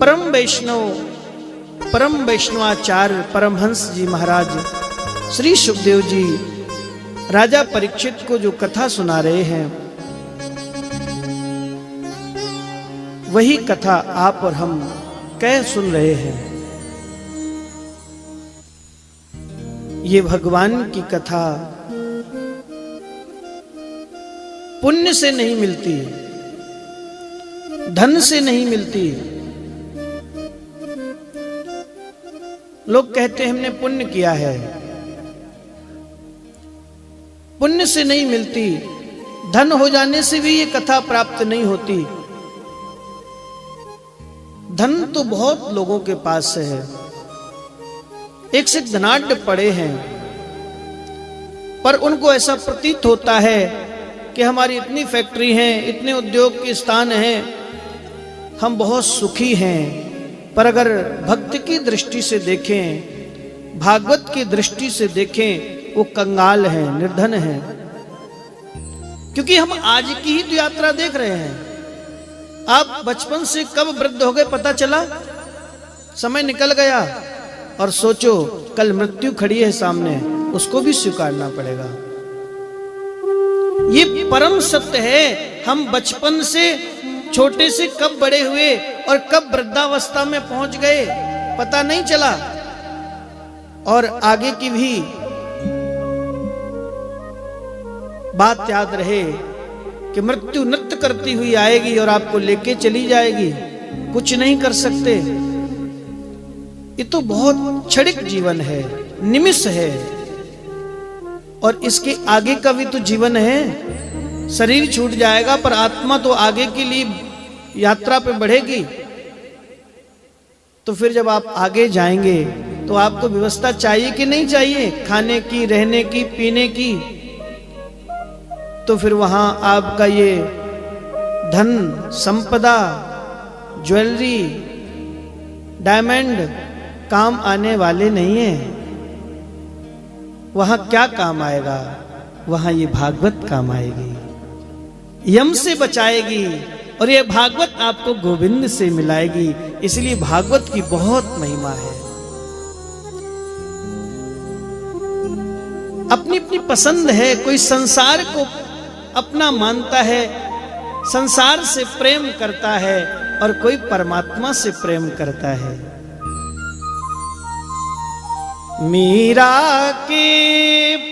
परम वैष्णव, परम वैष्णवाचार्य परमहंस जी महाराज श्री सुखदेव जी राजा परीक्षित को जो कथा सुना रहे हैं, वही कथा आप और हम कह सुन रहे हैं। ये भगवान की कथा पुण्य से नहीं मिलती, धन से नहीं मिलती। लोग कहते हैं हमने पुण्य किया है, पुण्य से नहीं मिलती। धन हो जाने से भी ये कथा प्राप्त नहीं होती। धन तो बहुत लोगों के पास है, एक से धनाढ्य पड़े हैं, पर उनको ऐसा प्रतीत होता है कि हमारी इतनी फैक्ट्री हैं, इतने उद्योग के स्थान हैं, हम बहुत सुखी हैं। पर अगर भक्ति की दृष्टि से देखें, भागवत की दृष्टि से देखें, वो कंगाल हैं, निर्धन हैं। क्योंकि हम आज की ही तो यात्रा देख रहे हैं। आप बचपन से कब वृद्ध हो गए पता चला? समय निकल गया। और सोचो कल मृत्यु खड़ी है सामने, उसको भी स्वीकारना पड़ेगा। ये परम सत्य है। हम बचपन से, छोटे से कब बड़े हुए और कब वृद्धावस्था में पहुंच गए पता नहीं चला। और आगे की भी बात याद रहे कि मृत्यु नृत्य करती हुई आएगी और आपको लेके चली जाएगी, कुछ नहीं कर सकते। ये तो बहुत क्षणिक जीवन है, निमिष है, और इसके आगे का भी तो जीवन है। शरीर छूट जाएगा पर आत्मा तो आगे के लिए यात्रा पे बढ़ेगी। तो फिर जब आप आगे जाएंगे तो आपको व्यवस्था चाहिए कि नहीं चाहिए, खाने की, रहने की, पीने की। तो फिर वहां आपका ये धन, संपदा, ज्वेलरी, डायमंड काम आने वाले नहीं है। वहां क्या काम आएगा? वहां ये भागवत काम आएगी, यम से बचाएगी, और ये भागवत आपको गोविंद से मिलाएगी। इसलिए भागवत की बहुत महिमा है। अपनी अपनी पसंद है। कोई संसार को अपना मानता है, संसार से प्रेम करता है, और कोई परमात्मा से प्रेम करता है। मीरा के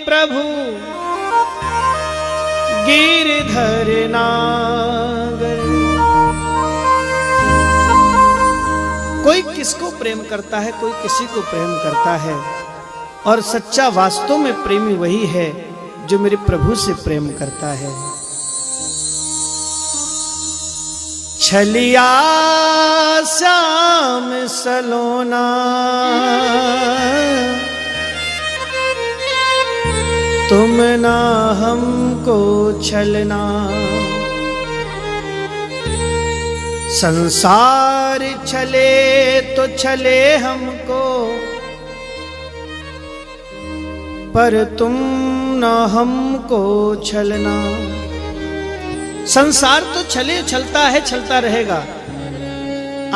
प्रभु गिरधर नागर। कोई किसको प्रेम करता है, कोई किसी को प्रेम करता है, और सच्चा वास्तव में प्रेमी वही है जो मेरे प्रभु से प्रेम करता है। छलिया श्याम सलोना तुम ना हमको छलना। संसार छले तो छले हमको, पर तुम ना हमको छलना। संसार तो छले, छलता है, छलता रहेगा।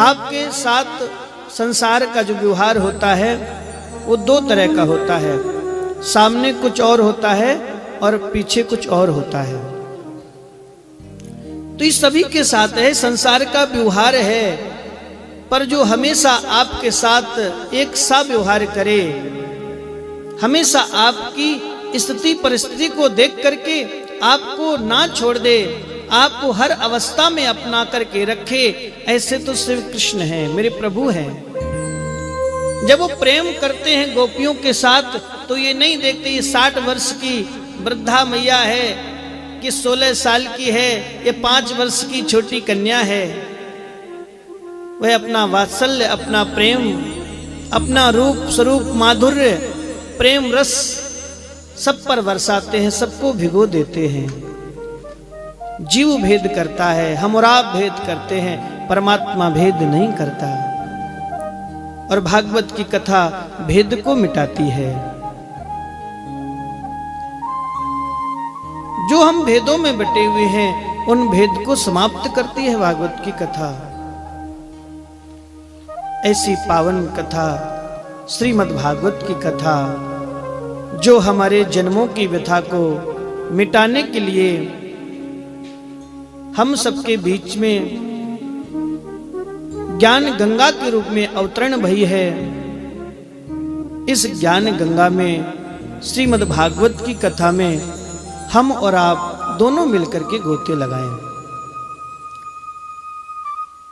आपके साथ संसार का जो व्यवहार होता है वो दो तरह का होता है। सामने कुछ और होता है और पीछे कुछ और होता है। तो इस सभी के साथ है, संसार का व्यवहार है। पर जो हमेशा आपके साथ एक सा व्यवहार करे, हमेशा आपकी स्थिति परिस्थिति को देख करके आपको ना छोड़ दे, आपको हर अवस्था में अपना करके रखे, ऐसे तो श्री कृष्ण हैं, मेरे प्रभु हैं। जब वो प्रेम करते हैं गोपियों के साथ तो ये नहीं देखते ये 60 वर्ष की वृद्धा मैया है कि 16 साल की है, ये 5 वर्ष की छोटी कन्या है। वह अपना वात्सल्य, अपना प्रेम, अपना रूप स्वरूप माधुर्य, प्रेम रस सब पर बरसाते हैं, सबको भिगो देते हैं। जीव भेद करता है, हम और आप भेद करते हैं, परमात्मा भेद नहीं करता। और भागवत की कथा भेद को मिटाती है। जो हम भेदों में बटे हुए हैं उन भेद को समाप्त करती है भागवत की कथा। ऐसी पावन कथा श्रीमद् भागवत की कथा जो हमारे जन्मों की व्यथा को मिटाने के लिए हम सबके बीच में ज्ञान गंगा के रूप में अवतरण भई है। इस ज्ञान गंगा में श्रीमद् भागवत की कथा में हम और आप दोनों मिलकर के गोते लगाएं।